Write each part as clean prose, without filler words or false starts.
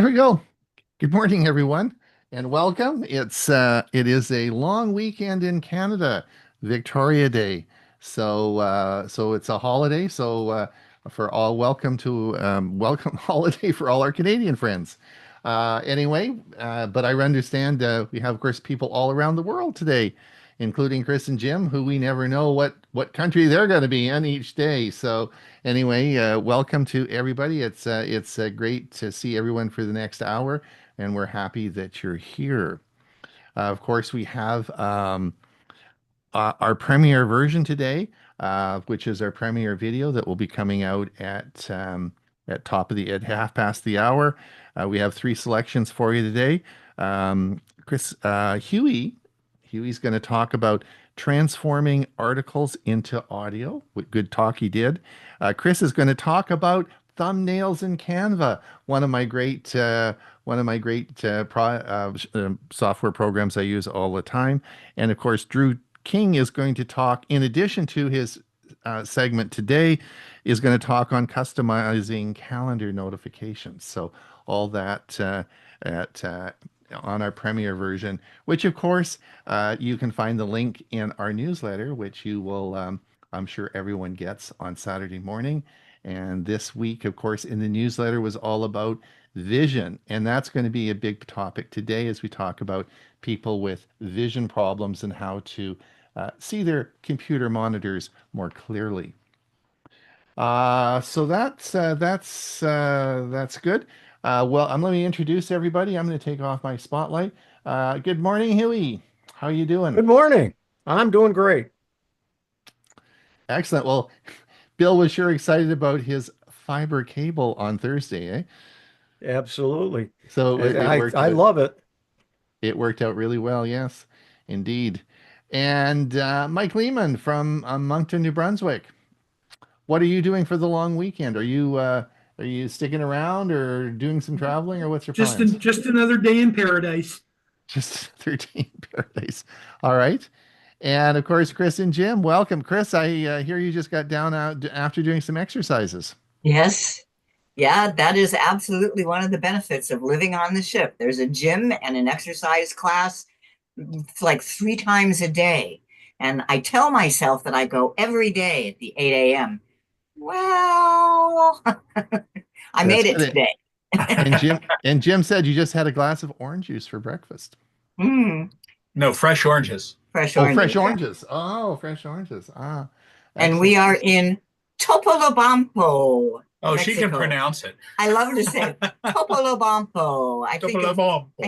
there we go. Good morning, everyone, and welcome. It is a long weekend in Canada, Victoria Day. So it's a holiday. For all, welcome to welcome holiday for all our Canadian friends. But I understand we have, of course, people all around the world today, including Chris and Jim, who we never know what country they're going to be in each day. Welcome to everybody. It's great to see everyone for the next hour, and we're happy that you're here. Of course, we have our premiere version today, which is our premiere video that will be coming out at top of the at half past the hour. We have three selections for you today. Chris Huey's going to talk about transforming articles into audio. What good talk he did. Chris is going to talk about thumbnails in Canva, one of my great software programs I use all the time. And of course, Drew King is going to talk, in addition to his segment today, is going to talk on customizing calendar notifications. So all that on our premiere version, which of course you can find the link in our newsletter, which you will, I'm sure everyone gets on Saturday morning. And this week, of course, in the newsletter was all about vision. And that's going to be a big topic today as we talk about people with vision problems and how to see their computer monitors more clearly. So that's good. Let me introduce everybody. I'm going to take off my spotlight. Good morning, Huey. How are you doing? Good morning. I'm doing great. Excellent. Well, Bill was sure excited about his fiber cable on Thursday, eh? Absolutely. So it worked I out. love it. It worked out really well. Yes, indeed. And Mike Leaman from Moncton, New Brunswick. What are you doing for the long weekend? Are you sticking around or doing some traveling, or what's your plans? Just another day in paradise. Just 13 paradise. All right. And of course, Chris and Jim, welcome. Chris, I hear you just got down out after doing some exercises. Yes. Yeah, that is absolutely one of the benefits of living on the ship. There's a gym and an exercise class like 3 times a day. And I tell myself that I go every day at the 8 a.m. Well, I That's made it good. today. And Jim said you just had a glass of orange juice for breakfast. Mm, No, fresh oranges. fresh Oh, oranges. fresh oranges. Oh, fresh oranges. Ah, And we excellent. are in Topolobampo, Oh, she can Mexico. pronounce it. I love to say Topolobampo. I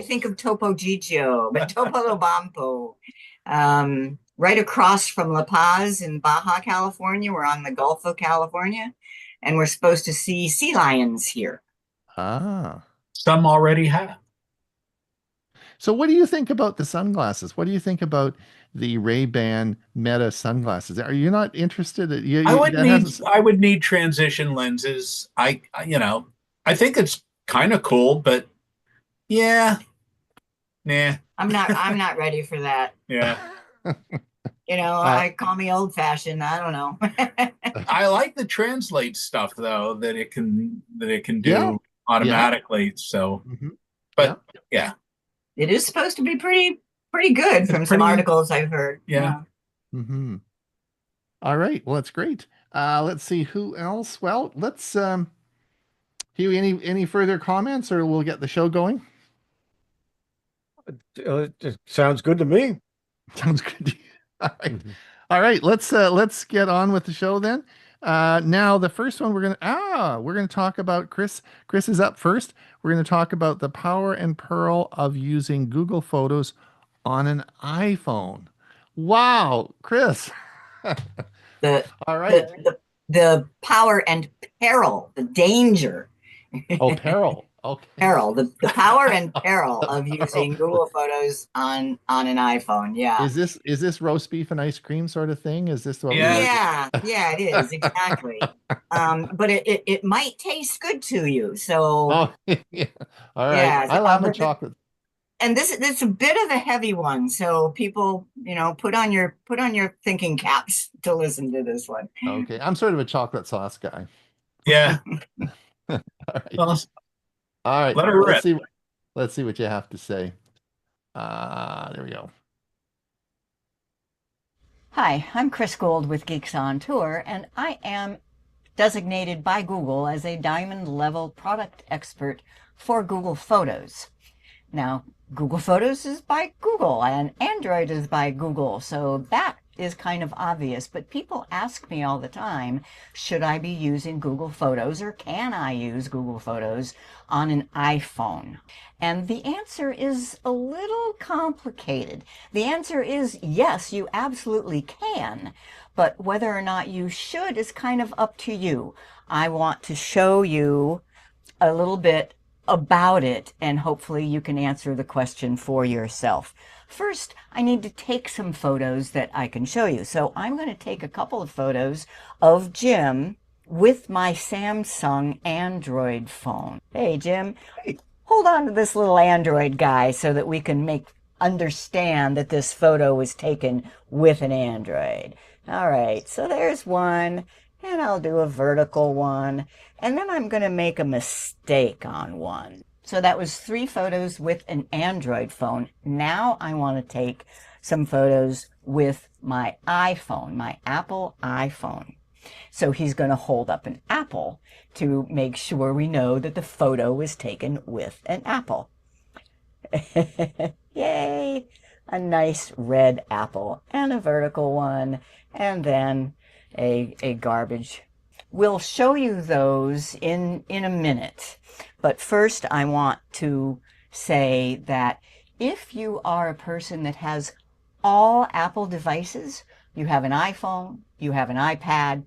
think of Topo Gigio, but Topolobampo. Right across from La Paz in Baja California. We're on the Gulf of California, and we're supposed to see sea lions here. Ah. Some already have. So what do you think about the sunglasses? What do you think about the Ray-Ban Meta sunglasses? Are you not interested? I would need transition lenses. I think it's kind of cool, but yeah, nah, I'm not ready for that. yeah. I call me old fashioned. I don't know. I like the translate stuff though that it can do Yeah. automatically. So, Hmm. Yeah. but yeah, It is supposed to be pretty good from some articles I've heard. Yeah. Hmm. All right. Well, that's great. Let's see who else. Well, let's Hugh, any further comments, or we'll get the show going? It sounds good to me. Sounds good to you. All right. All right, let's get on with the show then. Now the first one we're gonna talk about Chris. Chris is up first. We're gonna talk about the power and peril of using Google Photos on an iPhone. Wow, Chris. The All right. the power and peril, the danger. Oh, peril. Okay. Peril, the power and peril of using Google Photos on an iPhone. Yeah. Is this roast beef and ice cream sort of thing? Is this what Yeah. Yeah, it is exactly. But it might taste good to you. So Oh, yeah. All right. yeah, I love my chocolate. and this a bit of a heavy one. So people, put on your thinking caps to listen to this one. Okay. I'm sort of a chocolate sauce guy. yeah. All right. Well, All right, Let her rip. let's see what you have to say. There we go. Hi, I'm Chris Guld with Geeks on Tour, and I am designated by Google as a diamond level product expert for Google Photos. Now, Google Photos is by Google and Android is by Google, so that is kind of obvious, but people ask me all the time, should I be using Google Photos or can I use Google Photos on an iPhone? And the answer is a little complicated. The answer is yes, you absolutely can, but whether or not you should is kind of up to you. I want to show you a little bit about it, and hopefully you can answer the question for yourself. First, I need to take some photos that I can show you. So I'm going to take a couple of photos of Jim with my Samsung Android phone. Hey, Jim, hold on to this little Android guy so that we can understand that this photo was taken with an Android. All right, so there's one, and I'll do a vertical one, and then I'm going to make a mistake on one. So that was 3 photos with an Android phone. Now I want to take some photos with my iPhone, my Apple iPhone. So he's going to hold up an apple to make sure we know that the photo was taken with an apple. Yay! A nice red apple and a vertical one, and then a garbage. We'll show you those in a minute. But first, I want to say that if you are a person that has all Apple devices, you have an iPhone, you have an iPad,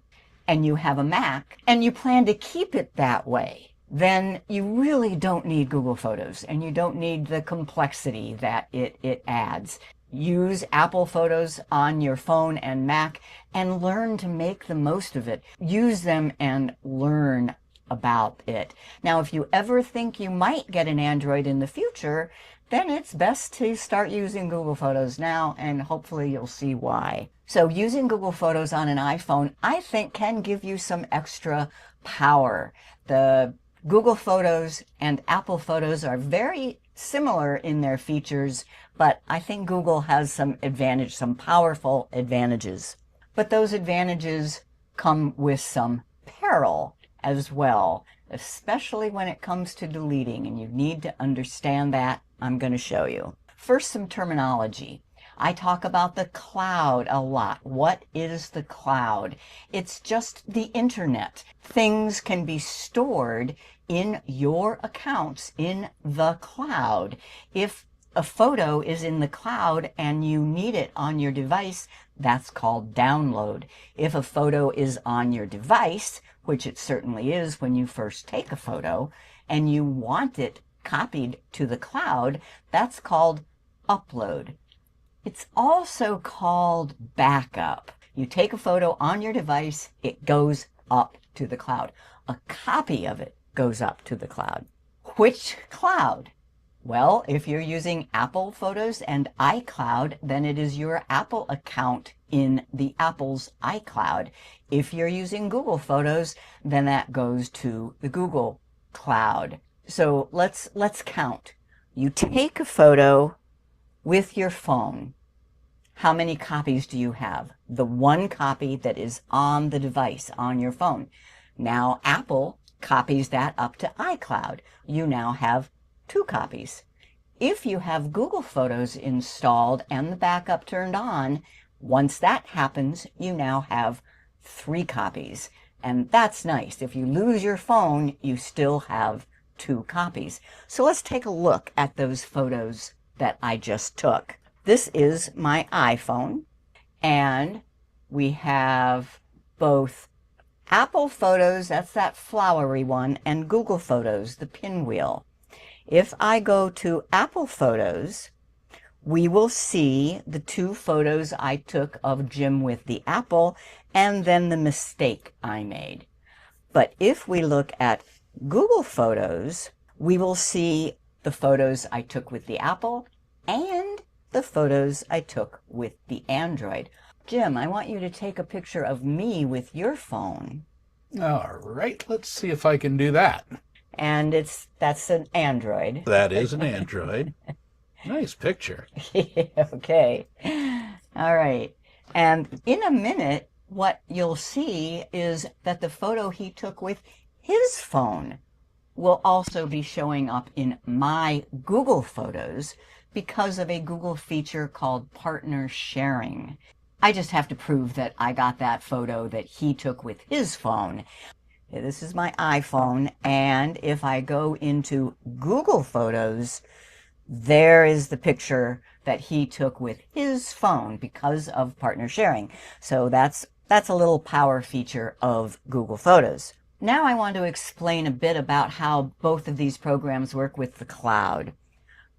and you have a Mac, and you plan to keep it that way, then you really don't need Google Photos, and you don't need the complexity that it adds. Use Apple Photos on your phone and Mac and learn to make the most of it. Use them and learn about it. Now, if you ever think you might get an Android in the future, then it's best to start using Google Photos now, and hopefully you'll see why. So using Google Photos on an iPhone, I think, can give you some extra power. The Google Photos and Apple Photos are very similar in their features, but I think Google has some powerful advantages. But those advantages come with some peril as well, especially when it comes to deleting, and you need to understand that. I'm going to show you. First, some terminology. I talk about the cloud a lot. What is the cloud? It's just the internet. Things can be stored in your accounts in the cloud. If a photo is in the cloud and you need it on your device, that's called download. If a photo is on your device, which it certainly is when you first take a photo, and you want it copied to the cloud, that's called upload. It's also called backup. You take a photo on your device, it goes up to the cloud. A copy of it goes up to the cloud. Which cloud? Well, if you're using Apple Photos and iCloud, then it is your Apple account in the Apple's iCloud. If you're using Google Photos, then that goes to the Google Cloud. So let's count. You take a photo with your phone. How many copies do you have? The one copy that is on the device, on your phone. Now Apple copies that up to iCloud. You now have 2 copies. If you have Google Photos installed and the backup turned on, once that happens, you now have 3 copies. And that's nice. If you lose your phone, you still have 2 copies. So let's take a look at those photos that I just took. This is my iPhone, and we have both Apple Photos, that's that flowery one, and Google Photos, the pinwheel. If I go to Apple Photos, we will see the 2 photos I took of Jim with the apple, and then the mistake I made. But if we look at Google Photos, we will see the photos I took with the apple and the photos I took with the Android. Jim, I want you to take a picture of me with your phone. All right, let's see if I can do that. And that's an Android. That is an Android. Nice picture. Okay. All right. And in a minute, what you'll see is that the photo he took with his phone will also be showing up in my Google Photos because of a Google feature called partner sharing. I just have to prove that I got that photo that he took with his phone. This is my iPhone, and if I go into Google Photos, there is the picture that he took with his phone because of partner sharing. So that's a little power feature of Google Photos. Now I want to explain a bit about how both of these programs work with the cloud.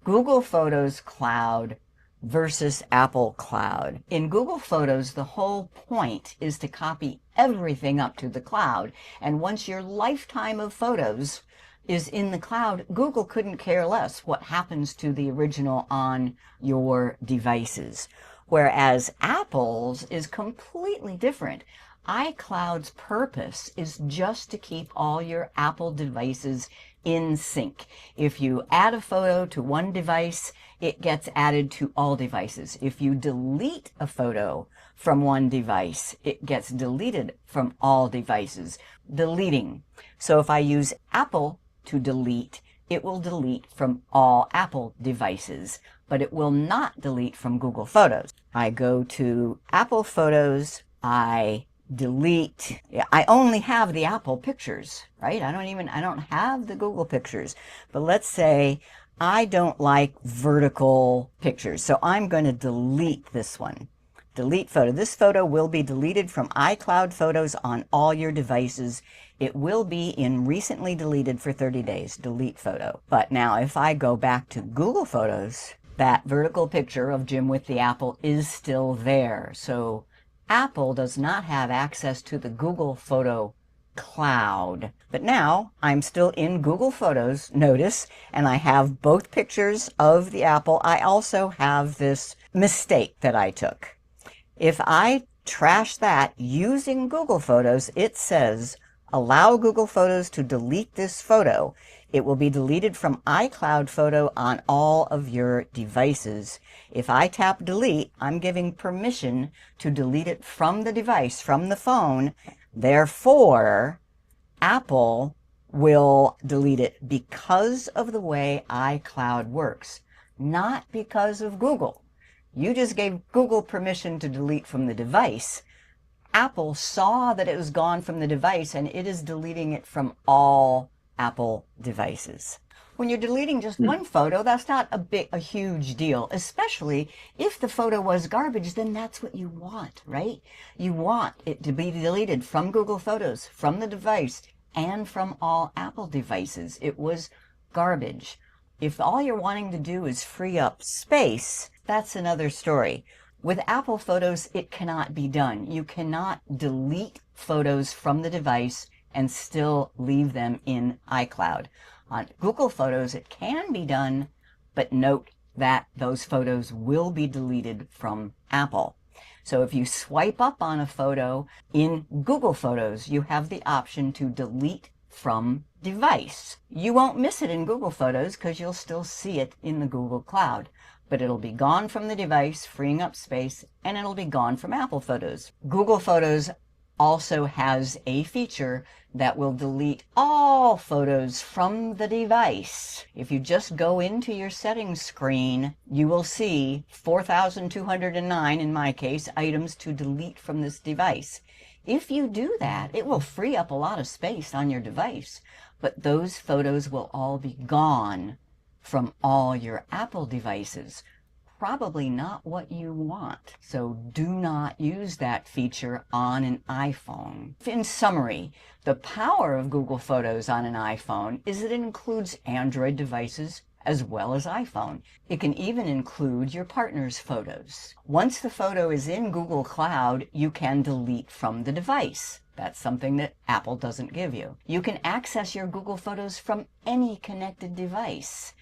Google Photos Cloud versus Apple Cloud. In Google Photos, the whole point is to copy everything up to the cloud. And once your lifetime of photos is in the cloud, Google couldn't care less what happens to the original on your devices. Whereas Apple's is completely different. iCloud's purpose is just to keep all your Apple devices in sync. If you add a photo to one device, it gets added to all devices. If you delete a photo from one device, it gets deleted from all devices. Deleting. So if I use Apple to delete, it will delete from all Apple devices, but it will not delete from Google Photos. I go to Apple Photos, I delete. I only have the Apple pictures, right? I don't have the Google pictures. But let's say I don't like vertical pictures, so I'm going to delete this one. Delete photo. This photo will be deleted from iCloud Photos on all your devices. It will be in recently deleted for 30 days. Delete photo. But now if I go back to Google Photos, that vertical picture of Jim with the apple is still there. So Apple does not have access to the Google Photo Cloud. But now I'm still in Google Photos, notice, and I have both pictures of the apple. I also have this mistake that I took. If I trash that using Google Photos, it says, allow Google Photos to delete this photo. It will be deleted from iCloud Photo on all of your devices. If I tap delete, I'm giving permission to delete it from the device, from the phone. Therefore, Apple will delete it because of the way iCloud works, not because of Google. You just gave Google permission to delete from the device. Apple saw that it was gone from the device, and it is deleting it from all Apple devices. When you're deleting just one photo, that's not a huge deal, especially if the photo was garbage, then that's what you want, right? You want it to be deleted from Google Photos, from the device, and from all Apple devices. It was garbage. If all you're wanting to do is free up space, that's another story. With Apple Photos, it cannot be done. You cannot delete photos from the device and still leave them in iCloud. On Google Photos, it can be done, but note that those photos will be deleted from Apple. So if you swipe up on a photo in Google Photos, you have the option to delete from device. You won't miss it in Google Photos because you'll still see it in the Google Cloud, but it'll be gone from the device, freeing up space, and it'll be gone from Apple Photos. Google Photos also has a feature that will delete all photos from the device. If you just go into your settings screen, you will see 4,209, in my case, items to delete from this device. If you do that, it will free up a lot of space on your device, but those photos will all be gone from all your Apple devices. Probably not what you want. So do not use that feature on an iPhone. In summary, the power of Google Photos on an iPhone is that it includes Android devices as well as iPhone. It can even include your partner's photos. Once the photo is in Google Cloud, you can delete from the device. That's something that Apple doesn't give you. You can access your Google Photos from any connected device.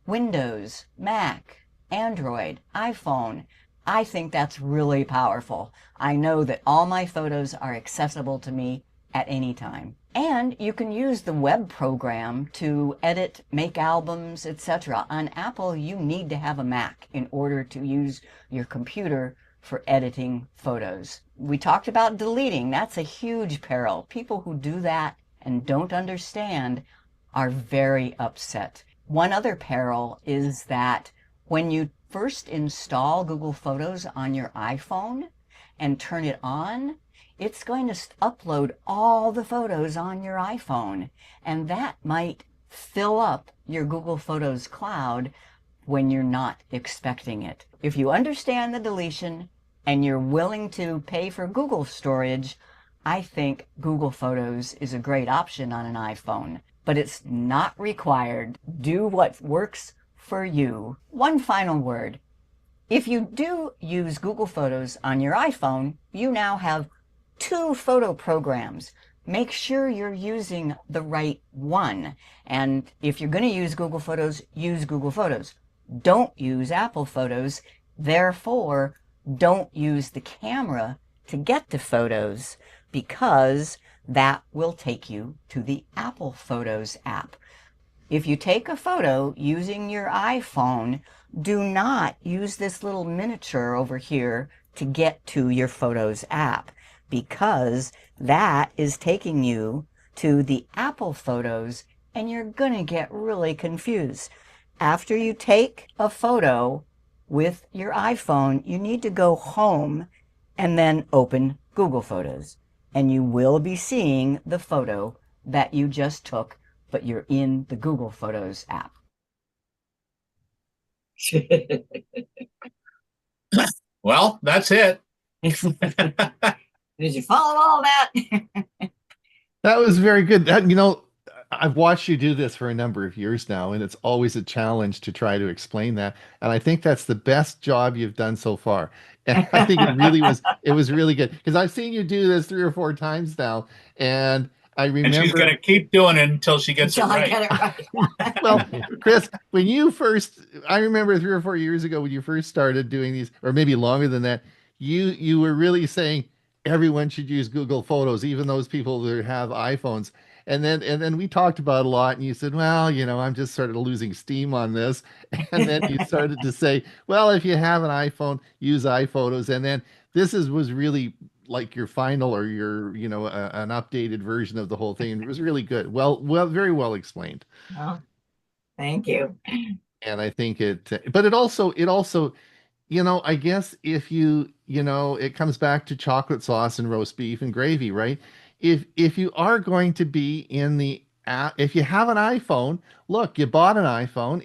Windows, Mac, Android, iPhone. I think that's really powerful. I know that all my photos are accessible to me at any time. And you can use the web program to edit, make albums, etc. On Apple, you need to have a Mac in order to use your computer for editing photos. We talked about deleting. That's a huge peril. People who do that and don't understand are very upset. One other peril is that when you first install Google Photos on your iPhone and turn it on, it's going to upload all the photos on your iPhone, and that might fill up your Google Photos cloud when you're not expecting it. If you understand the deletion and you're willing to pay for Google storage, I think Google Photos is a great option on an iPhone, but it's not required. Do what works for you. One final word. If you do use Google Photos on your iPhone, you now have 2 photo programs. Make sure you're using the right one. And if you're going to use Google Photos, use Google Photos. Don't use Apple Photos. Therefore, don't use the camera to get to photos, because that will take you to the Apple Photos app. If you take a photo using your iPhone, do not use this little miniature over here to get to your Photos app, because that is taking you to the Apple Photos and you're going to get really confused. After you take a photo with your iPhone, you need to go home and then open Google Photos, and you will be seeing the photo that you just took, but you're in the Google Photos app. Well, that's it. Did you follow all that? That was very good. I've watched you do this for a number of years now, and it's always a challenge to try to explain that. And I think that's the best job you've done so far. And I think it was really good, because I've seen you do this 3 or 4 times now, and I remember. And she's going to keep doing it until she gets it Until I right. get it right. Well, Chris, I remember 3 or 4 years ago when you first started doing these, or maybe longer than that, you were really saying everyone should use Google Photos, even those people that have iPhones. And then we talked about it a lot, and you said, well, I'm just sort of losing steam on this. And then you started to say, well, if you have an iPhone, use iPhotos. And then was really like your final, or your, an updated version of the whole thing. It was really good. Well, very well explained. Oh, thank you. And I think but it also, I guess if it comes back to chocolate sauce and roast beef and gravy, right? If you are going to be in the app, if you have an iPhone, look, you bought an iPhone,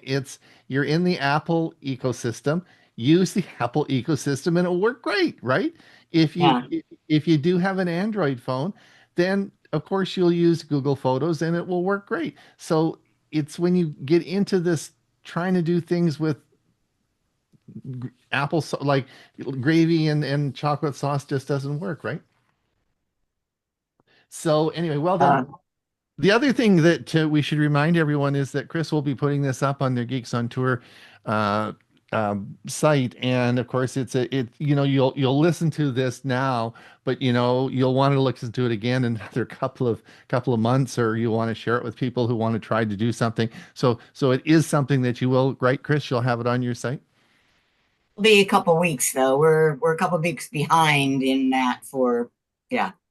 you're in the Apple ecosystem, use the Apple ecosystem and it'll work great, right? If you do have an Android phone, then of course you'll use Google Photos and it will work great. So it's when you get into this trying to do things with Apple, like gravy and chocolate sauce, just doesn't work, right? So anyway, well done. The other thing that we should remind everyone is that Chris will be putting this up on their Geeks on Tour site, and of course you'll listen to this now, but you'll want to listen to it again in another couple of months, or you want to share it with people who want to try to do something. So it is something that you will, right, Chris? You'll have it on your site. It'll be a couple weeks though. We're a couple weeks behind in that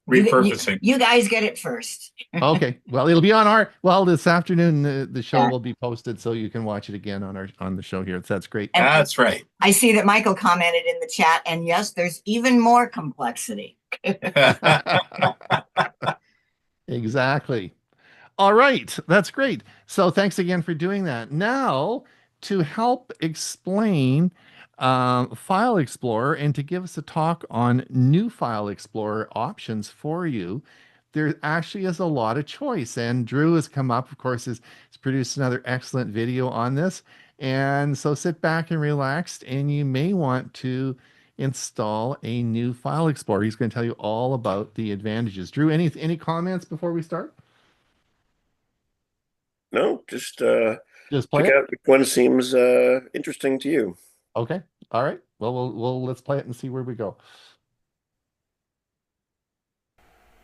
repurposing. You guys get it first. Okay. Well, it'll be this afternoon. The show will be posted, so you can watch it again on the show here. That's great. And that's right. I see that Michael commented in the chat, and yes, there's even more complexity. Exactly. All right. That's great. So thanks again for doing that. Now, to help explain File Explorer and to give us a talk on new File Explorer options for you, there actually is a lot of choice. And Drew has come up, of course, has produced another excellent video on this. And so sit back and relax, and you may want to install a new File Explorer. He's going to tell you all about the advantages. Drew, any comments before we start? No, just play pick it? out which one seems interesting to you. Okay. All right. Well, let's play it and see where we go.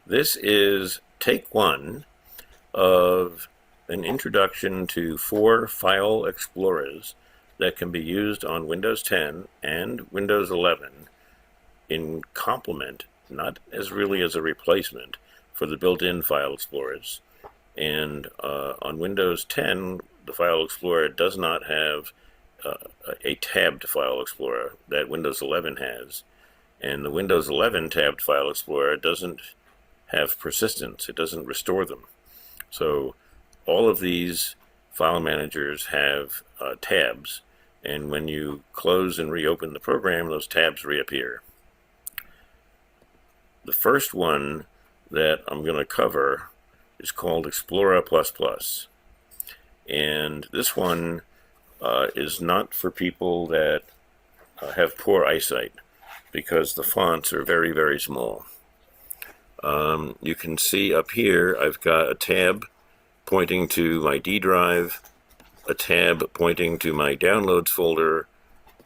This is take 1 of an introduction to 4 file explorers that can be used on Windows 10 and Windows 11 in complement, not as really as a replacement, for the built-in file explorers. And on Windows 10, the file explorer does not have a tabbed file explorer that Windows 11 has. And the Windows 11 tabbed file explorer doesn't have persistence. It doesn't restore them. So all of these file managers have tabs, and when you close and reopen the program, those tabs reappear. The first one that I'm going to cover is called 𝕥𝕝𝕂++. And this one is not for people that have poor eyesight, because the fonts are very, very small. You can see up here I've got a tab pointing to my D drive, a tab pointing to my downloads folder,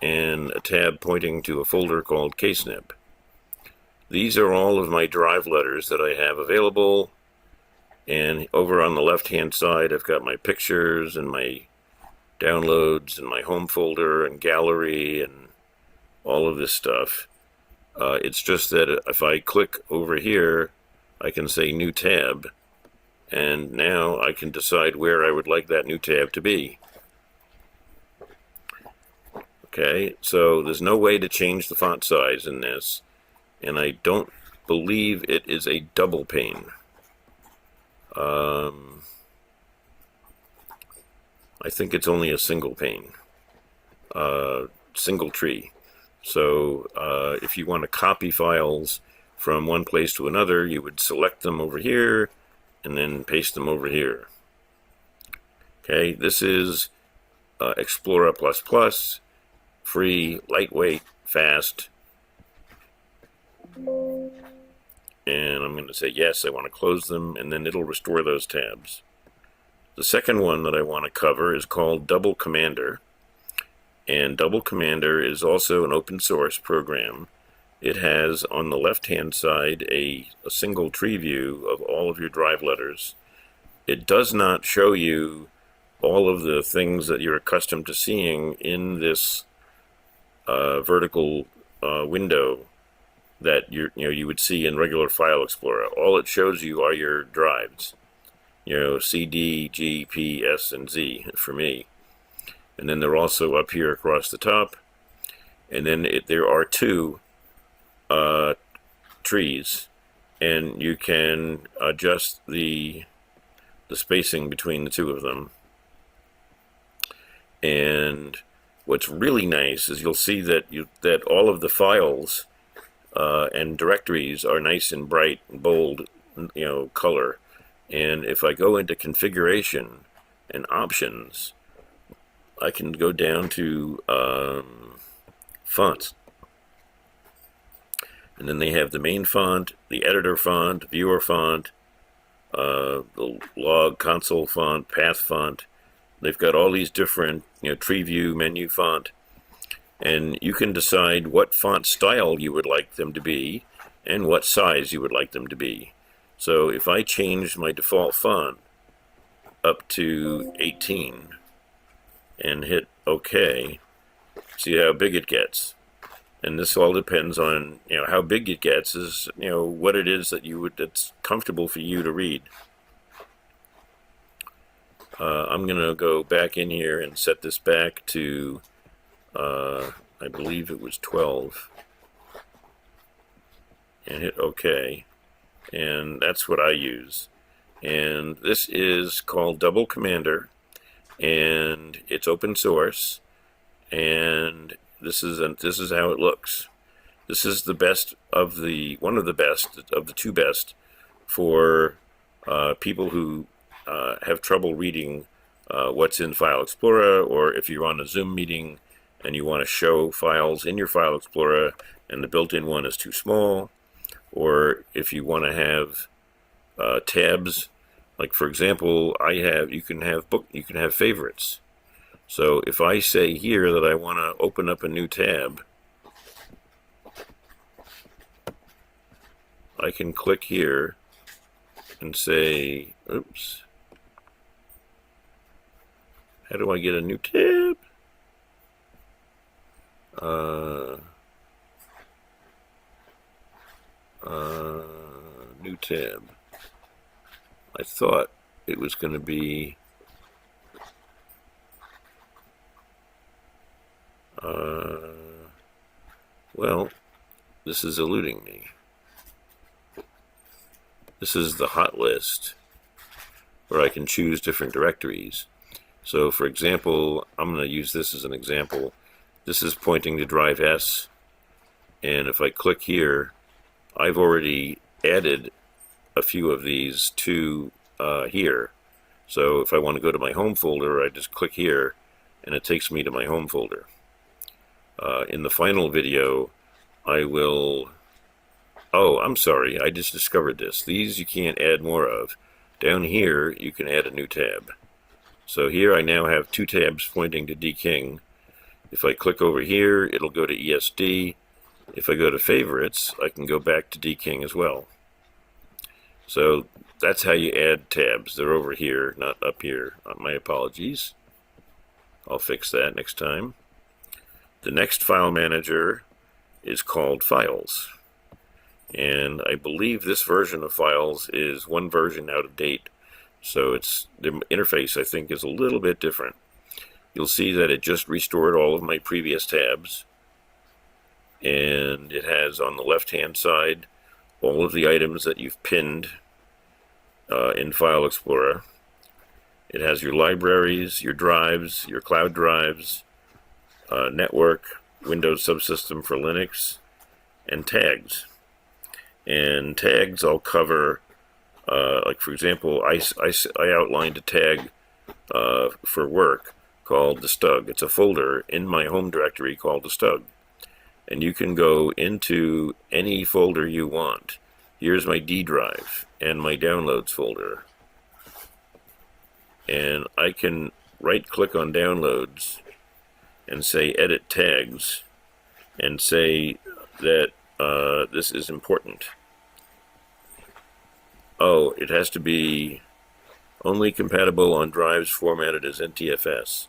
and a tab pointing to a folder called ksnip. These are all of my drive letters that I have available, and over on the left hand side I've got my pictures and my downloads and my home folder and gallery and all of this stuff. It's just that if I click over here, I can say new tab, and now I can decide where I would like that new tab to be. Okay, so there's no way to change the font size in this, and I don't believe it is a double pane. I think it's only a single pane, single tree. So if you want to copy files from one place to another, you would select them over here and then paste them over here. Okay, this is 𝕥𝕝𝕂++, free, lightweight, fast. And I'm going to say yes, I want to close them, and then it'll restore those tabs. The second one that I want to cover is called Double Commander. And Double Commander is also an open source program. It has on the left hand side a single tree view of all of your drive letters. It does not show you all of the things that you're accustomed to seeing in this vertical window that you would see in regular File Explorer. All it shows you are your drives. C, D, G, P, S, and Z for me. And then they're also up here across the top. And then there are 2 trees, and you can adjust the spacing between the 2 of them. And what's really nice is you'll see that that all of the files and directories are nice and bright and bold, color. And if I go into configuration and options, I can go down to fonts. And then they have the main font, the editor font, viewer font, the log console font, path font. They've got all these different, tree view, menu font. And you can decide what font style you would like them to be and what size you would like them to be. So if I change my default font up to 18 and hit OK, see how big it gets. And this all depends on how big it gets is what it is that's comfortable for you to read. I'm gonna go back in here and set this back to I believe it was 12 and hit OK, and that's what I use. And this is called Double Commander, and it's open source, and this is how it looks. This is the best of one of the best of the 2 best for people who have trouble reading what's in File Explorer, or if you're on a Zoom meeting and you want to show files in your File Explorer and the built-in one is too small, or if you want to have tabs, like for example, you can have favorites. So if I say here that I want to open up a new tab, I can click here and say, oops, How do I get a new tab? New tab. I thought it was going to be well, this is eluding me. This is the hot list where I can choose different directories. So for example, I'm going to use this as an example. This is pointing to drive S, and if I click here, I've already added a few of these to here. So if I want to go to my home folder, I just click here and it takes me to my home folder. In the final video, I will... Oh, I'm sorry, I just discovered this. These you can't add more of. Down here, you can add a new tab. So here I now have 2 tabs pointing to dking. If I click over here, it'll go to ESD. If I go to favorites, I can go back to dking as well. So that's how you add tabs. They're over here, not up here. My apologies. I'll fix that next time. The next file manager is called Files. And I believe this version of Files is one version out of date. So the interface, I think, is a little bit different. You'll see that it just restored all of my previous tabs. And it has on the left-hand side all of the items that you've pinned in File Explorer. It has your libraries, your drives, your cloud drives, network, Windows subsystem for Linux, and tags. And tags I'll cover, like for example, I outlined a tag for work called ℕ𝕏. It's a folder in my home directory called ℕ𝕏. And you can go into any folder you want. Here's my D drive and my downloads folder. And I can right-click on downloads and say edit tags and say that this is important. Oh, it has to be only compatible on drives formatted as NTFS.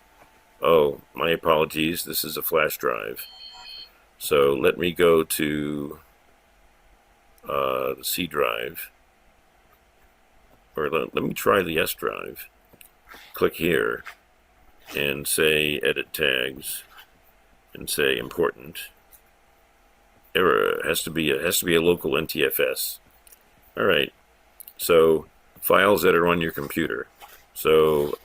Oh, my apologies, this is a flash drive. So let me go to the C drive, or let me try the S drive. Click here and say edit tags and say important. Error, it has to be a local NTFS. All right. So files that are on your computer. So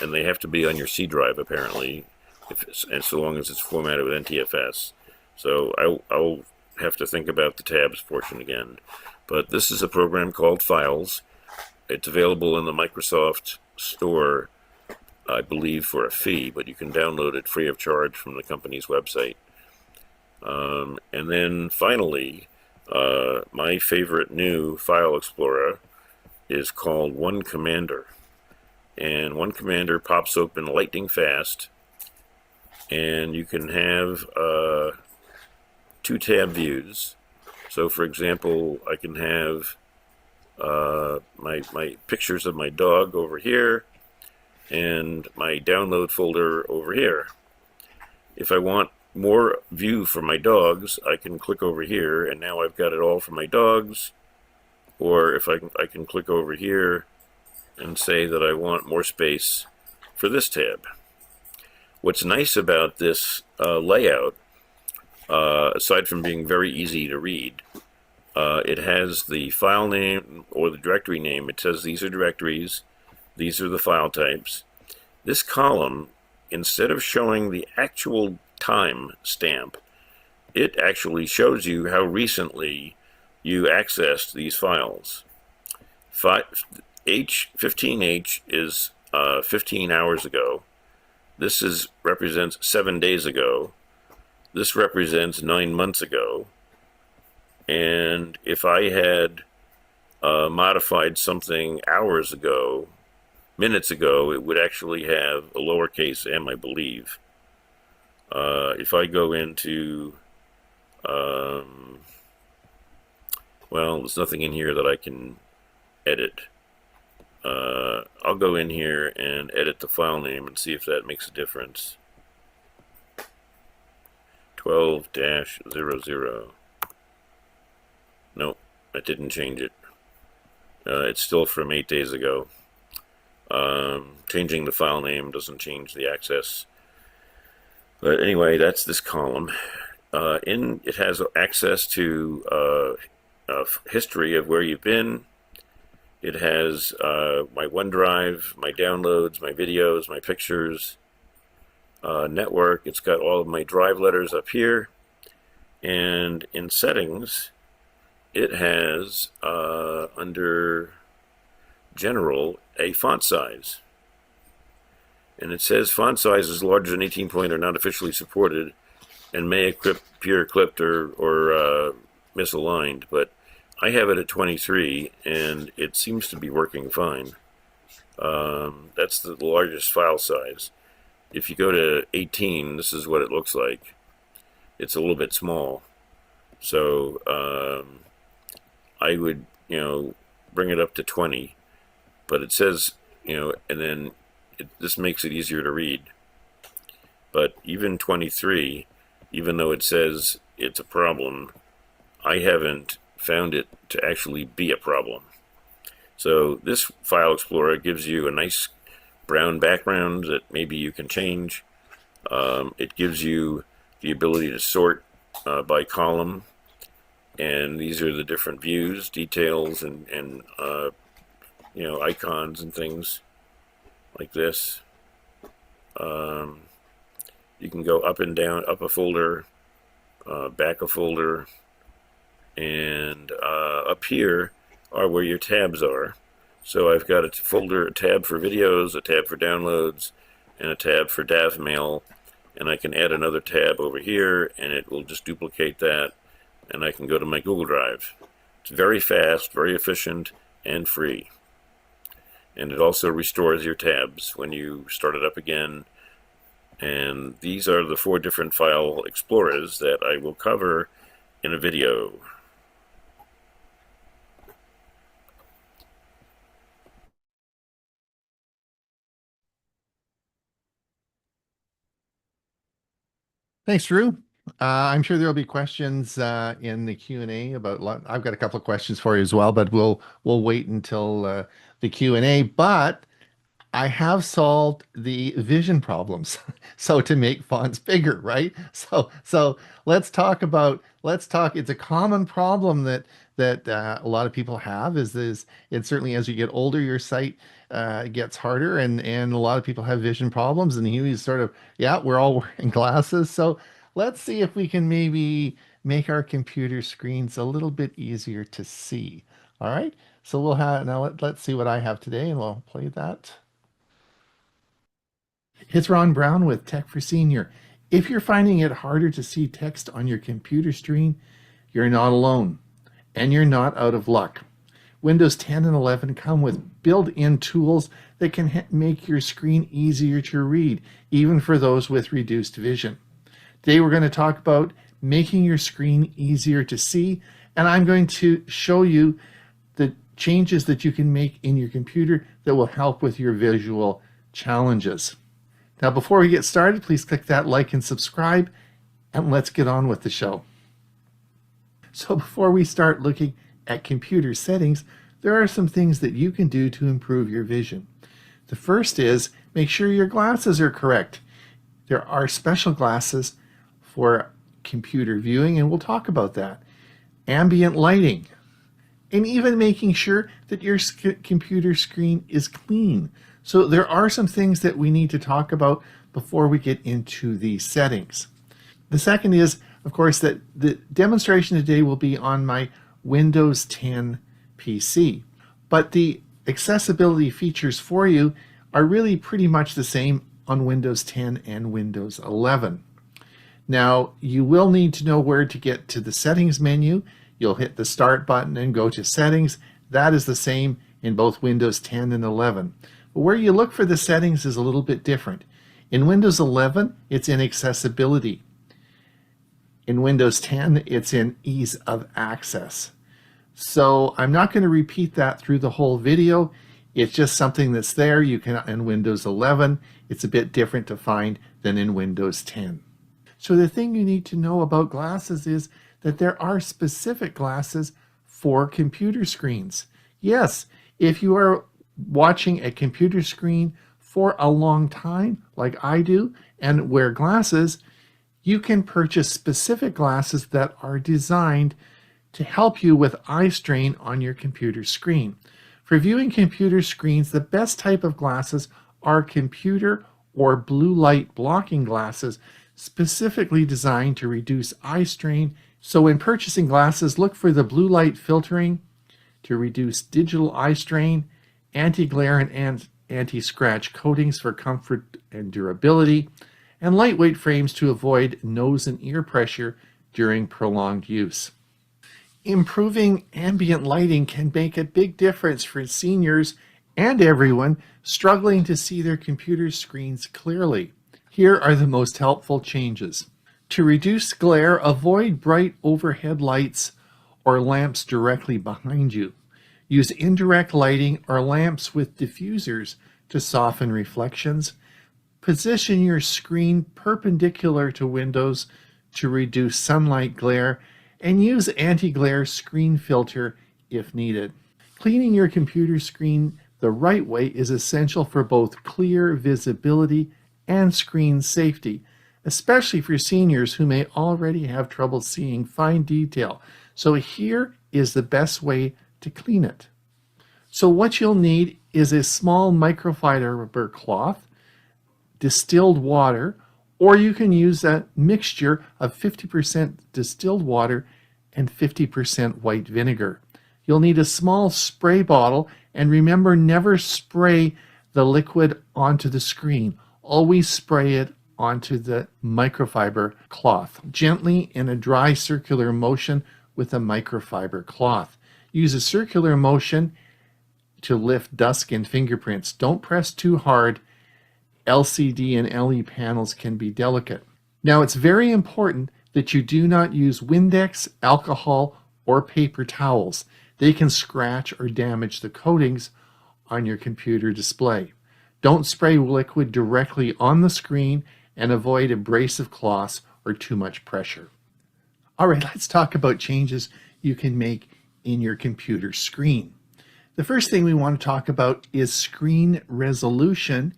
and they have to be on your C drive apparently, and so long as it's formatted with NTFS. So I'll have to think about the tabs portion again. But this is a program called Files. It's available in the Microsoft Store, I believe, for a fee, but you can download it free of charge from the company's website. And then finally, my favorite new file explorer is called One Commander. And One Commander pops open lightning fast, and you can have 2 tab views. So for example, I can have my pictures of my dog over here and my download folder over here. If I want more view for my dogs, I can click over here, and now I've got it all for my dogs. Or if I can click over here and say that I want more space for this tab. What's nice about this layout, aside from being very easy to read, it has the file name or the directory name. It says these are directories, these are the file types. This column, instead of showing the actual time stamp, it actually shows you how recently you accessed these files. 15H is 15 hours ago. This represents 7 days ago. This represents 9 months ago. And if I had modified something hours ago, minutes ago, it would actually have a lowercase m, I believe. If I go into, well, there's nothing in here that I can edit. I'll go in here and edit the file name and see if that makes a difference. 12-00. Nope, that didn't change it. It's still from 8 days ago. Changing the file name doesn't change the access. But anyway, that's this column. It has access to history of where you've been. It has my OneDrive, my downloads, my videos, my pictures, network. It's got all of my drive letters up here. And in settings, it has under general a font size. And it says font size is larger than 18 point or not officially supported and may appear clipped or misaligned, but I have it at 23 and it seems to be working fine. That's the largest file size. If you go to 18, this is what it looks like. It's a little bit small. So I would, bring it up to 20, but it says, and then this makes it easier to read. But even 23, even though it says it's a problem, I haven't found it to actually be a problem. So this file explorer gives you a nice brown background that maybe you can change. It gives you the ability to sort by column, and these are the different views, details, and icons and things like this. You can go up and down, up a folder, back a folder, and up here are where your tabs are. So I've got a tab for videos, a tab for downloads, and a tab for DAV mail, and I can add another tab over here, and it will just duplicate that, and I can go to my Google Drive. It's very fast, very efficient, and free. And it also restores your tabs when you start it up again. And these are the 4 different file explorers that I will cover in a video. Thanks, Drew. I'm sure there will be questions in the Q&A about. I've got a couple of questions for you as well, but we'll wait until the Q&A. But I have solved the vision problems. So to make fonts bigger, right? So let's talk. It's a common problem that a lot of people have. Is it certainly as you get older, your sight gets harder, and a lot of people have vision problems. And Huey's sort of, yeah, we're all wearing glasses. So let's see if we can maybe make our computer screens a little bit easier to see. All right. So we'll have now. Let's see what I have today, and we'll play that. It's Ron Brown with Tech for Senior. If you're finding it harder to see text on your computer screen, you're not alone, and you're not out of luck. Windows 10 and 11 come with built-in tools that can make your screen easier to read, even for those with reduced vision. Today we're going to talk about making your screen easier to see, and I'm going to show you the changes that you can make in your computer that will help with your visual challenges. Now, before we get started, please click that like and subscribe, and let's get on with the show. So before we start looking at computer settings, there are some things that you can do to improve your vision. The first is make sure your glasses are correct. There are special glasses for computer viewing, and we'll talk about that. Ambient lighting, and even making sure that your computer screen is clean. So there are some things that we need to talk about before we get into the settings. The second is, of course, that the demonstration today will be on my Windows 10 PC. But the accessibility features for you are really pretty much the same on Windows 10 and Windows 11. Now, you will need to know where to get to the settings menu. You'll hit the start button and go to settings. That is the same in both Windows 10 and 11. But where you look for the settings is a little bit different. In Windows 11, it's in accessibility. In Windows 10, it's in ease of access. So I'm not going to repeat that through the whole video. It's just something that's there. You can, in Windows 11, it's a bit different to find than in Windows 10. So the thing you need to know about glasses is that there are specific glasses for computer screens. Yes, if you are watching a computer screen for a long time, like I do, and wear glasses, you can purchase specific glasses that are designed to help you with eye strain on your computer screen. For viewing computer screens, the best type of glasses are computer or blue light blocking glasses specifically designed to reduce eye strain. So when purchasing glasses, look for the blue light filtering to reduce digital eye strain, anti-glare and anti-scratch coatings for comfort and durability, and lightweight frames to avoid nose and ear pressure during prolonged use. Improving ambient lighting can make a big difference for seniors and everyone struggling to see their computer screens clearly. Here are the most helpful changes. To reduce glare, avoid bright overhead lights or lamps directly behind you. Use indirect lighting or lamps with diffusers to soften reflections. Position your screen perpendicular to windows to reduce sunlight glare, and use anti-glare screen filter if needed. Cleaning your computer screen the right way is essential for both clear visibility and screen safety, especially for seniors who may already have trouble seeing fine detail. So here is the best way to clean it. So what you'll need is a small microfiber cloth, distilled water, or you can use a mixture of 50% distilled water and 50% white vinegar. You'll need a small spray bottle, and remember, never spray the liquid onto the screen. Always spray it onto the microfiber cloth, gently in a dry circular motion with a microfiber cloth. Use a circular motion to lift dust and fingerprints. Don't press too hard. LCD and LE panels can be delicate. Now, it's very important that you do not use Windex, alcohol, or paper towels. They can scratch or damage the coatings on your computer display. Don't spray liquid directly on the screen, and avoid abrasive cloths or too much pressure. All right, let's talk about changes you can make in your computer screen. The first thing we want to talk about is screen resolution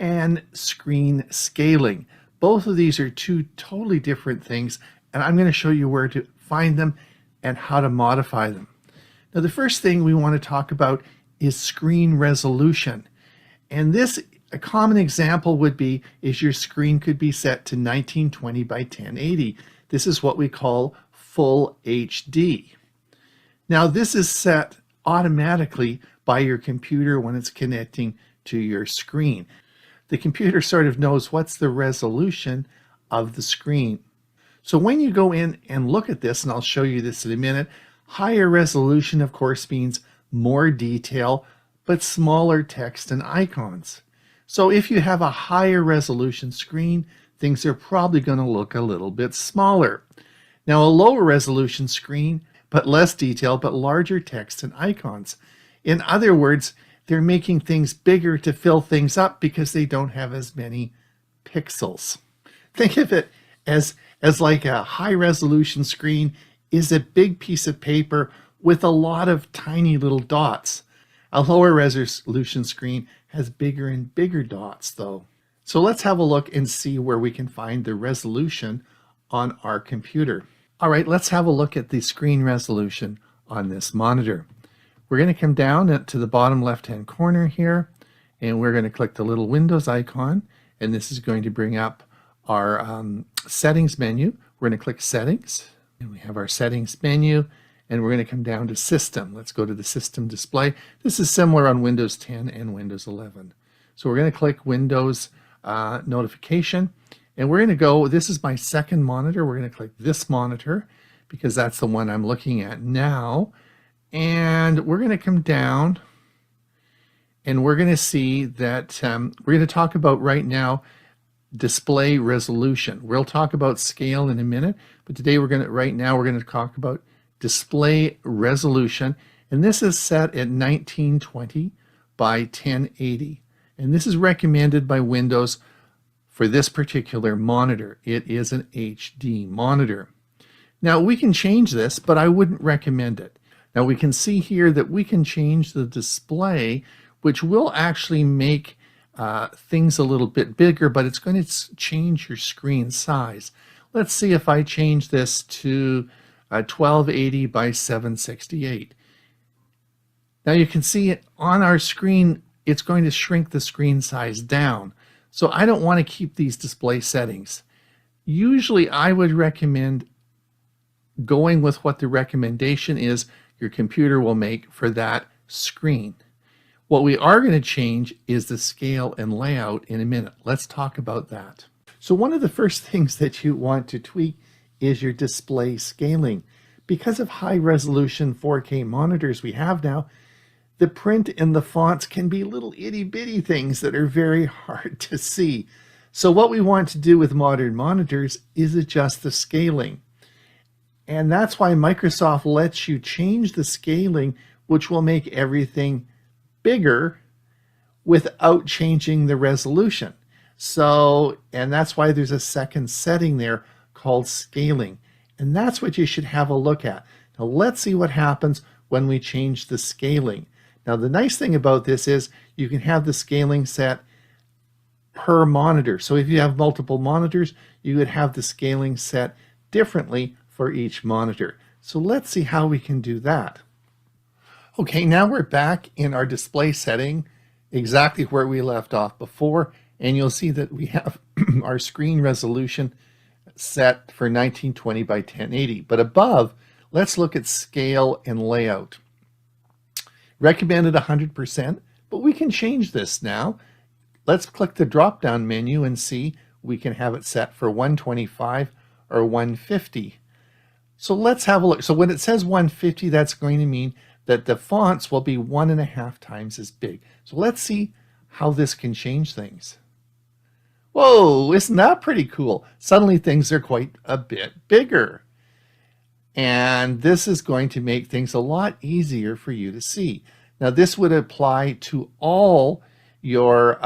and screen scaling. Both of these are two totally different things, and I'm going to show you where to find them and how to modify them. Now, the first thing we want to talk about is screen resolution. And this, a common example would be, is your screen could be set to 1920 by 1080. This is what we call full HD. Now, this is set automatically by your computer when it's connecting to your screen. The computer sort of knows what's the resolution of the screen. So when you go in and look at this, and I'll show you this in a minute, higher resolution, of course, means more detail, but smaller text and icons. So if you have a higher resolution screen, things are probably going to look a little bit smaller. Now, a lower resolution screen, but less detail, but larger text and icons. In other words, they're making things bigger to fill things up because they don't have as many pixels. Think of it as like a high resolution screen is a big piece of paper with a lot of tiny little dots. A lower resolution screen has bigger and bigger dots though. So let's have a look and see where we can find the resolution on our computer. All right, let's have a look at the screen resolution on this monitor. We're going to come down to the bottom left-hand corner here, and we're going to click the little Windows icon, and this is going to bring up our settings menu. We're going to click Settings, and we have our settings menu, and we're going to come down to System. Let's go to the System display. This is similar on Windows 10 and Windows 11. So we're going to click Windows Notification, and we're going to go, this is my second monitor. We're going to click this monitor because that's the one I'm looking at now. And we're going to come down and we're going to see that we're going to talk about right now display resolution. We'll talk about scale in a minute, but today right now we're going to talk about display resolution. And this is set at 1920 by 1080. And this is recommended by Windows for this particular monitor. It is an HD monitor. Now we can change this, but I wouldn't recommend it. Now we can see here that we can change the display, which will actually make things a little bit bigger, but it's going to change your screen size. Let's see if I change this to 1280 by 768. Now you can see it on our screen, it's going to shrink the screen size down. So I don't want to keep these display settings. Usually I would recommend going with what the recommendation is your computer will make for that screen. What we are going to change is the scale and layout in a minute. Let's talk about that. So one of the first things that you want to tweak is your display scaling. Because of high resolution 4K monitors we have now, the print and the fonts can be little itty bitty things that are very hard to see. So what we want to do with modern monitors is adjust the scaling. And that's why Microsoft lets you change the scaling, which will make everything bigger without changing the resolution. So, and that's why there's a second setting there called scaling. And that's what you should have a look at. Now let's see what happens when we change the scaling. Now the nice thing about this is you can have the scaling set per monitor. So if you have multiple monitors, you would have the scaling set differently for each monitor. So let's see how we can do that. Okay, now we're back in our display setting, exactly where we left off before, and you'll see that we have our screen resolution set for 1920 by 1080. But above, let's look at scale and layout. Recommended 100%, but we can change this now. Let's click the drop-down menu and see we can have it set for 125 or 150. So let's have a look. So when it says 150, that's going to mean that the fonts will be 1.5 times as big. So let's see how this can change things. Whoa, isn't that pretty cool? Suddenly things are quite a bit bigger. And this is going to make things a lot easier for you to see. Now this would apply to all your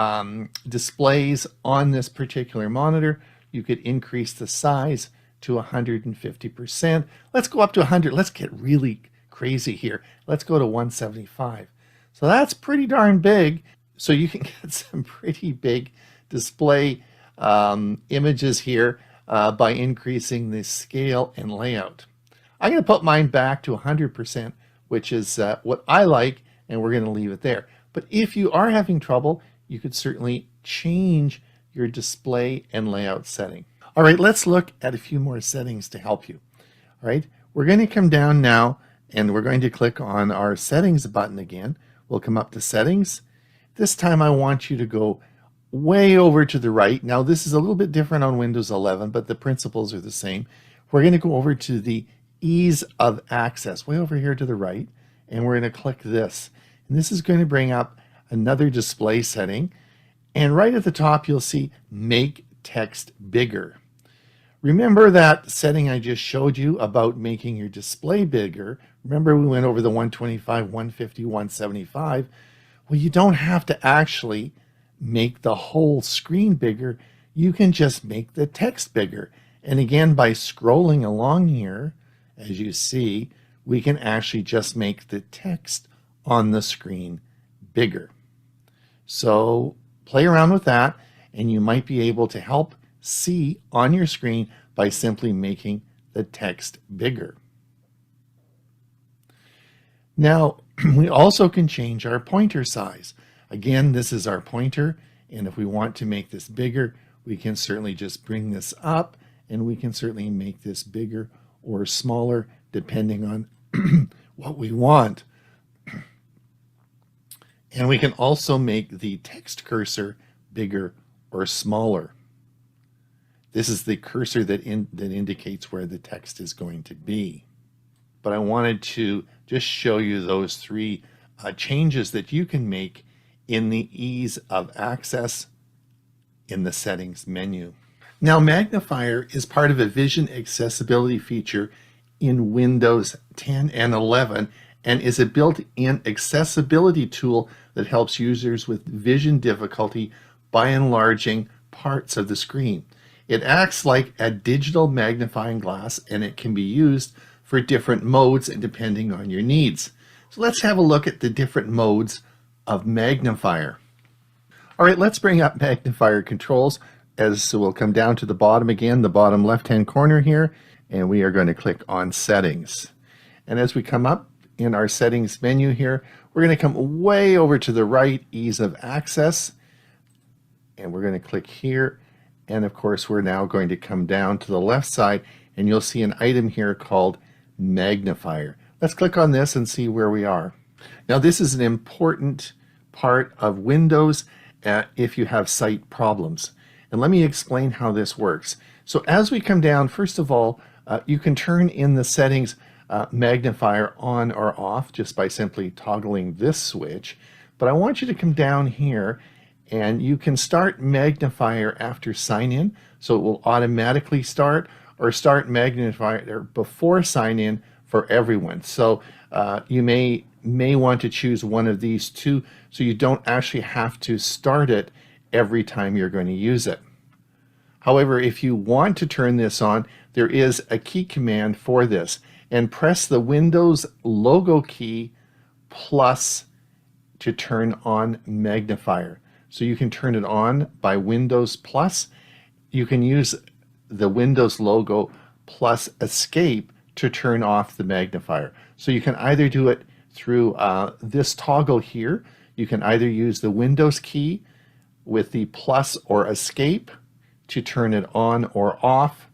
displays on this particular monitor. You could increase the size to 150%. Let's go up to 100. Let's get really crazy here. Let's go to 175. So that's pretty darn big. So you can get some pretty big display images here by increasing the scale and layout. I'm going to put mine back to 100%, which is what I like, and we're going to leave it there. But if you are having trouble, you could certainly change your display and layout setting. All right, let's look at a few more settings to help you. All right, we're going to come down now, and we're going to click on our settings button again. We'll come up to settings. This time I want you to go way over to the right. Now this is a little bit different on Windows 11, but the principles are the same. We're going to go over to the ease of access, way over here to the right, and we're going to click this. And this is going to bring up another display setting. And right at the top, you'll see make text bigger. Remember that setting I just showed you about making your display bigger? Remember we went over the 125, 150, 175? Well, you don't have to actually make the whole screen bigger. You can just make the text bigger. And again, by scrolling along here, as you see, we can actually just make the text on the screen bigger. So play around with that, and you might be able to help see on your screen by simply making the text bigger. Now, we also can change our pointer size. Again, this is our pointer, and if we want to make this bigger, we can certainly just bring this up, and we can certainly make this bigger or smaller depending on what we want. And we can also make the text cursor bigger or smaller. This is the cursor that indicates where the text is going to be. But I wanted to just show you those three changes that you can make in the ease of access in the settings menu. Now, Magnifier is part of a vision accessibility feature in Windows 10 and 11, and is a built-in accessibility tool that helps users with vision difficulty by enlarging parts of the screen. It acts like a digital magnifying glass, and it can be used for different modes and depending on your needs. So let's have a look at the different modes of magnifier. All right, let's bring up magnifier controls. So we'll come down to the bottom again, the bottom left-hand corner here, and we are going to click on Settings. And as we come up in our Settings menu here, we're going to come way over to the right, Ease of Access, and we're going to click here. And of course, we're now going to come down to the left side, and you'll see an item here called Magnifier. Let's click on this and see where we are. Now, this is an important part of Windows if you have sight problems. And let me explain how this works. So as we come down, first of all, you can turn in the settings magnifier on or off just by simply toggling this switch. But I want you to come down here, and you can start magnifier after sign in, so it will automatically start, or start magnifier before sign in for everyone. So you may want to choose one of these two, so you don't actually have to start it every time you're going to use it. However, if you want to turn this on, there is a key command for this, and press the Windows logo key plus to turn on magnifier. So you can turn it on by Windows plus. You can use the Windows logo plus escape to turn off the magnifier. So you can either do it through this toggle here. You can either use the Windows key with the plus or escape to turn it on or off.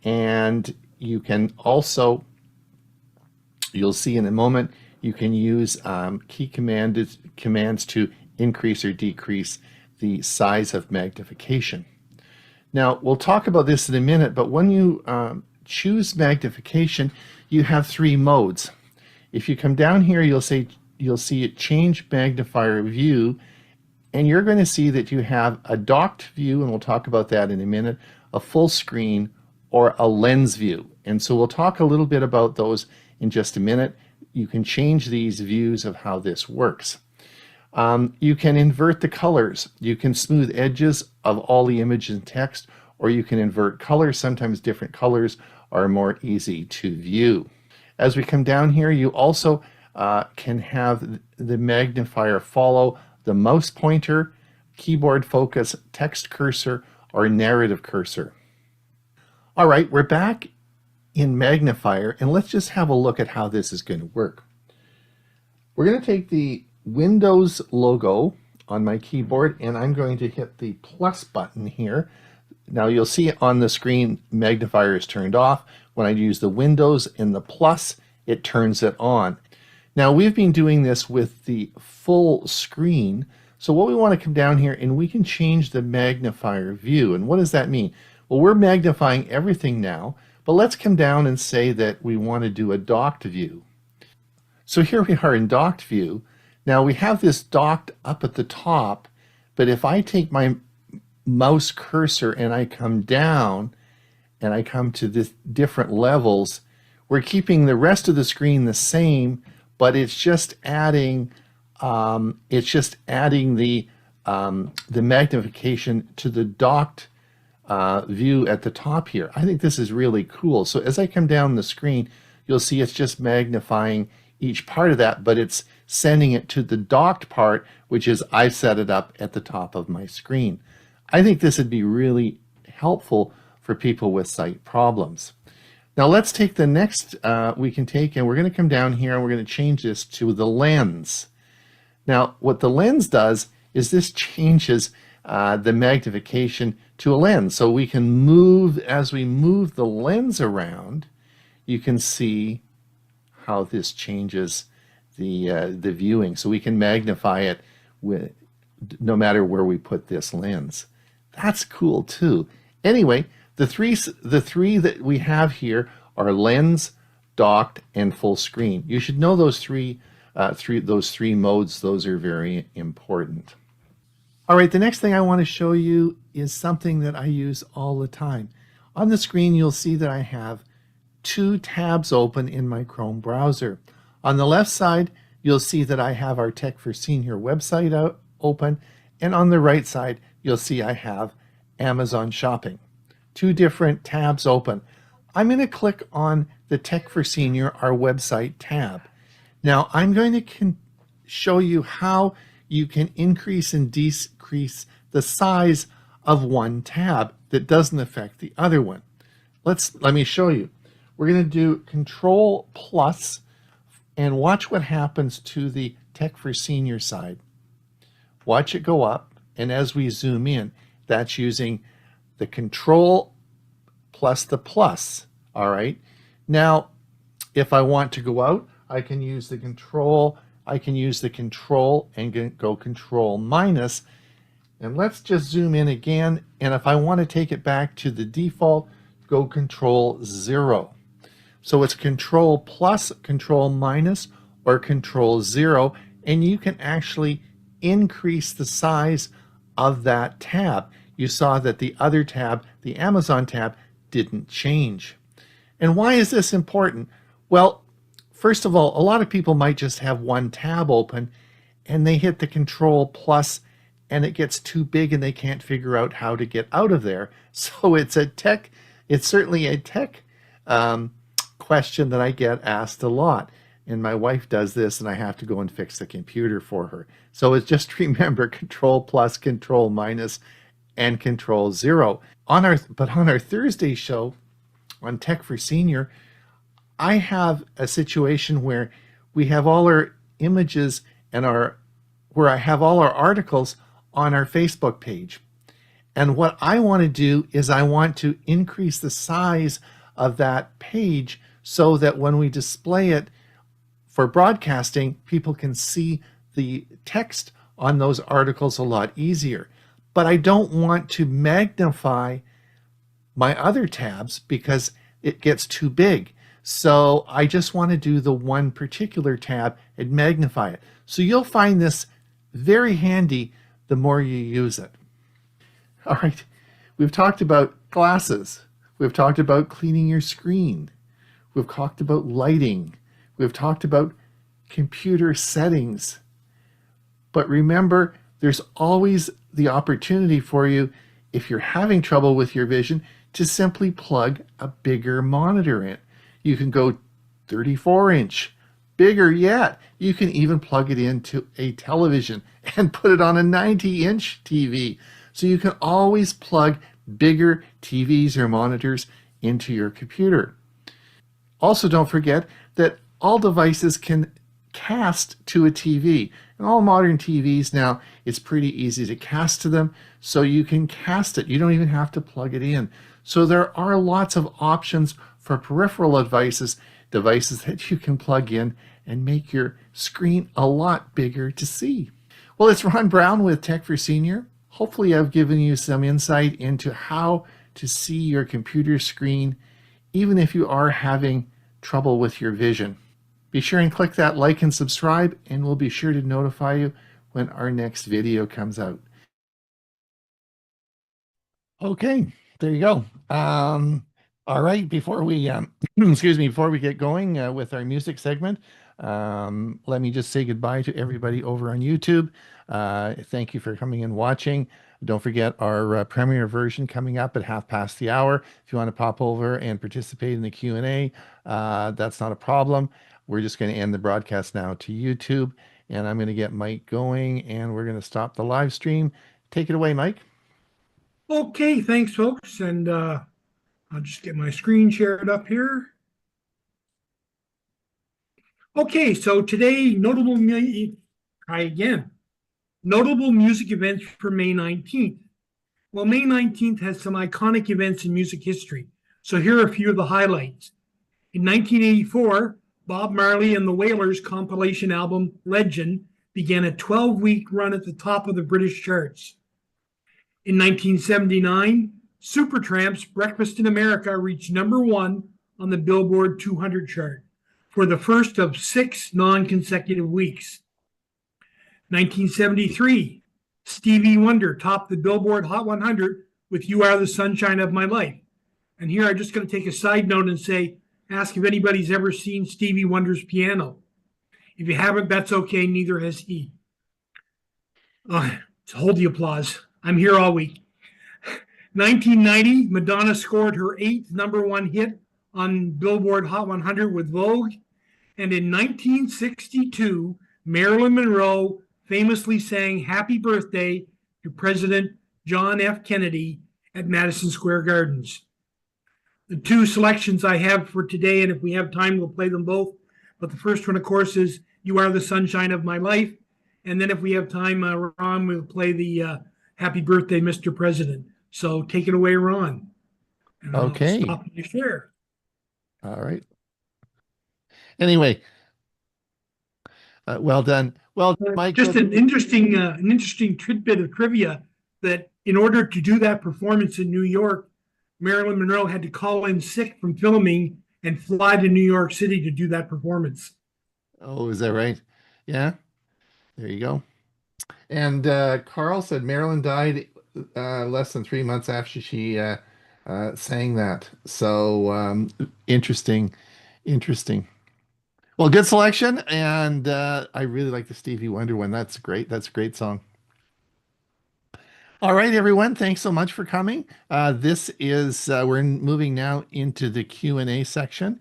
And you can also, you'll see in a moment, you can use key commands to increase or decrease the size of magnification. Now, we'll talk about this in a minute, but when you choose magnification, you have three modes. If you come down here, you'll see it change magnifier view, and you're going to see that you have a docked view, and we'll talk about that in a minute, a full screen, or a lens view. And so we'll talk a little bit about those in just a minute. You can change these views of how this works. You can invert the colors. You can smooth edges of all the images and text, or you can invert colors. Sometimes different colors are more easy to view. As we come down here, you also can have the magnifier follow the mouse pointer, keyboard focus, text cursor, or narrative cursor. All right, we're back in magnifier, and let's just have a look at how this is going to work. We're going to take the Windows logo on my keyboard, and I'm going to hit the plus button here. Now you'll see on the screen magnifier is turned off. When I use the Windows and the plus, it turns it on. Now we've been doing this with the full screen, so what we want to come down here and we can change the magnifier view. And what does that mean? Well, we're magnifying everything now, but let's come down and say that we want to do a docked view. So here we are in docked view. Now we have this docked up at the top, but if I take my mouse cursor and I come down and I come to this different levels, we're keeping the rest of the screen the same, but it's just adding the magnification to the docked view at the top here. I think this is really cool. So as I come down the screen, you'll see it's just magnifying each part of that, but it's sending it to the docked part, which is I set it up at the top of my screen. I think this would be really helpful for people with sight problems. Now let's take the next and we're going to come down here and we're going to change this to the lens. Now what the lens does is this changes the magnification to a lens. So we can move, as we move the lens around, you can see how this changes the viewing. So we can magnify it no matter where we put this lens. That's cool too. Anyway, the three that we have here are lens, docked, and full screen. You should know those three modes. Those are very important. All right, the next thing I want to show you is something that I use all the time. On the screen, you'll see that I have two tabs open in my Chrome browser. On the left side, you'll see that I have our Tech for Senior website open, and on the right side, you'll see I have Amazon Shopping. Two different tabs open. I'm going to click on the Tech for Senior, our website tab. Now, I'm going to show you how you can increase and decrease the size of one tab that doesn't affect the other one. Let me show you. We're going to do Control Plus and watch what happens to the Tech for Senior side. Watch it go up, and as we zoom in, that's using the Control plus the plus. All right. Now, if I want to go out, I can use the Control. I can use the Control and go Control minus. And let's just zoom in again. And if I want to take it back to the default, go Control 0. So it's Control plus, Control minus, or Control 0. And you can actually increase the size of that tab. You saw that the other tab, the Amazon tab, didn't change. And why is this important? Well, first of all, a lot of people might just have one tab open and they hit the Control plus and it gets too big and they can't figure out how to get out of there. So it's certainly a tech question that I get asked a lot. And my wife does this and I have to go and fix the computer for her. So it's just remember Control plus, Control minus, and Control 0. On our Thursday show on Tech for Senior, I have a situation where we have all our images and where I have all our articles on our Facebook page. And what I want to do is I want to increase the size of that page so that when we display it for broadcasting, people can see the text on those articles a lot easier. But I don't want to magnify my other tabs because it gets too big. So I just want to do the one particular tab and magnify it. So you'll find this very handy the more you use it. All right, we've talked about glasses. We've talked about cleaning your screen. We've talked about lighting. We've talked about computer settings. But remember, there's always the opportunity for you, if you're having trouble with your vision, to simply plug a bigger monitor in. You can go 34-inch, bigger yet. You can even plug it into a television and put it on a 90-inch TV. So you can always plug bigger TVs or monitors into your computer. Also, don't forget that all devices can cast to a TV. And all modern TVs now, it's pretty easy to cast to them, so you can cast it. You don't even have to plug it in. So there are lots of options for peripheral devices that you can plug in and make your screen a lot bigger to see. Well, it's Ron Brown with Tech for Senior. Hopefully I've given you some insight into how to see your computer screen, even if you are having trouble with your vision. Be sure and click that like and subscribe, and we'll be sure to notify you when our next video comes out. Okay, there you go. All right, before we before we get going with our music segment, let me just say goodbye to everybody over on YouTube. Thank you for coming and watching. Don't forget our premiere version coming up at 1/2 the hour. If you want to pop over and participate in the Q&A, that's not a problem. We're just going to end the broadcast now to YouTube, and I'm going to get Mike going, and we're going to stop the live stream. Take it away, Mike. Okay, thanks, folks. And I'll just get my screen shared up here. Okay, so today, notable music events for May 19th. Well, May 19th has some iconic events in music history. So here are a few of the highlights. In 1984, Bob Marley and the Wailers' compilation album Legend began a 12-week run at the top of the British charts. In 1979, Supertramp's Breakfast in America reached #1 on the Billboard 200 chart for the first of 6 non-consecutive weeks. 1973, Stevie Wonder topped the Billboard Hot 100 with You Are the Sunshine of My Life. And here I'm just going to take a side note and ask if anybody's ever seen Stevie Wonder's piano. If you haven't, that's okay. Neither has he. Hold the applause. I'm here all week. 1990, Madonna scored her 8th #1 hit on Billboard Hot 100 with Vogue. And in 1962, Marilyn Monroe famously sang Happy Birthday to President John F. Kennedy at Madison Square Gardens. The two selections I have for today, and if we have time, we'll play them both. But the first one, of course, is You Are the Sunshine of My Life. And then if we have time, Ron, we'll play the Happy Birthday, Mr. President. So take it away, Ron. And I'll Okay. stop and share. All right. Anyway, well done. Well, Mike. Just an interesting tidbit of trivia that in order to do that performance in New York, Marilyn Monroe had to call in sick from filming and fly to New York City to do that performance. Oh, is that right? Yeah. There you go. And Carl said Marilyn died less than 3 months after she sang that. So interesting. Well, good selection, and I really like the Stevie Wonder one. That's great. That's a great song. All right, everyone. Thanks so much for coming. This is we're moving now into the Q&A section.